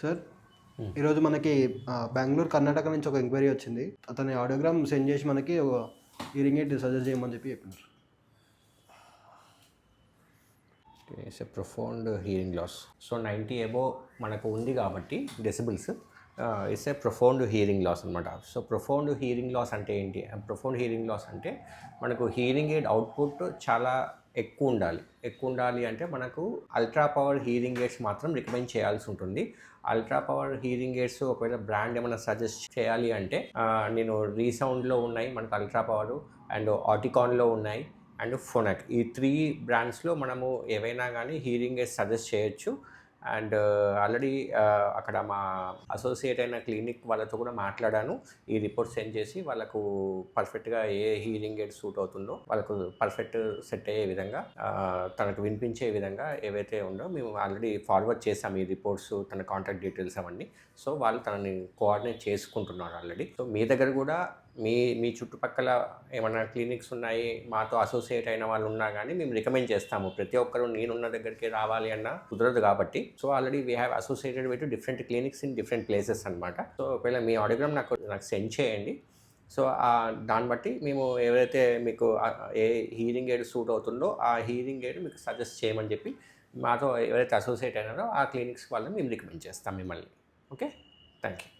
Sir ఈరోజు మనకి బెంగళూరు కర్ణాటక నుంచి ఒక ఎంక్వైరీ వచ్చింది. అతని ఆడియోగ్రామ్ సెండ్ చేసి మనకి ఒక హియరింగ్ ఎయిడ్ సజెస్ట్ చేయమని చెప్పినారు. It's a profound hearing loss. So 90 above మనకు ఉంది కాబట్టి decibels it's a profound hearing loss అనమాట. సో ప్రొఫౌండ్ హియరింగ్ లాస్ అంటే ఏంటి? ప్రొఫౌండ్ హియరింగ్ లాస్ అంటే మనకు హియరింగ్ ఎయిడ్ అవుట్పుట్ చాలా ఎక్కువ ఉండాలి అంటే మనకు అల్ట్రా పవర్ హియరింగ్ ఎయిడ్స్ మాత్రం రికమెండ్ చేయాల్సి ఉంటుంది. అల్ట్రా పవర్ హియరింగ్ ఎయిడ్స్ ఒకవేళ బ్రాండ్ ఏమైనా సజెస్ట్ చేయాలి అంటే నేను రీసౌండ్లో ఉన్నాయి మనకు అల్ట్రా పవర్, అండ్ ఆటికాన్లో ఉన్నాయి, అండ్ ఫోనాక్. ఈ 3 బ్రాండ్స్లో మనము ఏవైనా కానీ హియరింగ్ ఎయిడ్స్ సజెస్ట్ చేయొచ్చు. అండ్ ఆల్రెడీ అక్కడ మా అసోసియేట్ అయిన క్లినిక్ వాళ్ళతో కూడా మాట్లాడాను. ఈ రిపోర్ట్ సెండ్ చేసి వాళ్ళకు పర్ఫెక్ట్గా ఏ హియరింగ్ ఎయిడ్ సూట్ అవుతుందో వాళ్ళకు పర్ఫెక్ట్ సెట్ అయ్యే విధంగా తనకు వినిపించే విధంగా ఏవైతే ఉందో మేము ఆల్రెడీ ఫార్వర్డ్ చేసాము ఈ రిపోర్ట్స్, తన కాంటాక్ట్ డీటెయిల్స్ అవన్నీ. సో వాళ్ళు తనని కోఆర్డినేట్ చేసుకుంటున్నారు ఆల్రెడీ. సో మీ దగ్గర కూడా మీ చుట్టుపక్కల ఏమైనా క్లినిక్స్ ఉన్నాయి, మాతో అసోసియేట్ అయిన వాళ్ళు ఉన్నా కానీ మేము రికమెండ్ చేస్తాము. ప్రతి ఒక్కరు నేనున్న దగ్గరికి రావాలి అన్న కుదరదు కాబట్టి. So already we have associated with different clinics in different places అనమాట. సో ఒకవేళ మీ ఆడియోగ్రామ్ నాకు సెండ్ చేయండి. సో దాన్ని బట్టి మేము ఎవరైతే మీకు ఏ హీరింగ్ ఎయిడ్ సూట్ అవుతుందో ఆ హీరింగ్ ఎయిడ్ మీకు సజెస్ట్ చేయమని చెప్పి మాతో ఎవరైతే అసోసియేట్ అయినారో ఆ క్లినిక్స్ వాళ్ళని మేము రికమెండ్ చేస్తాం మిమ్మల్ని. Okay, thank you.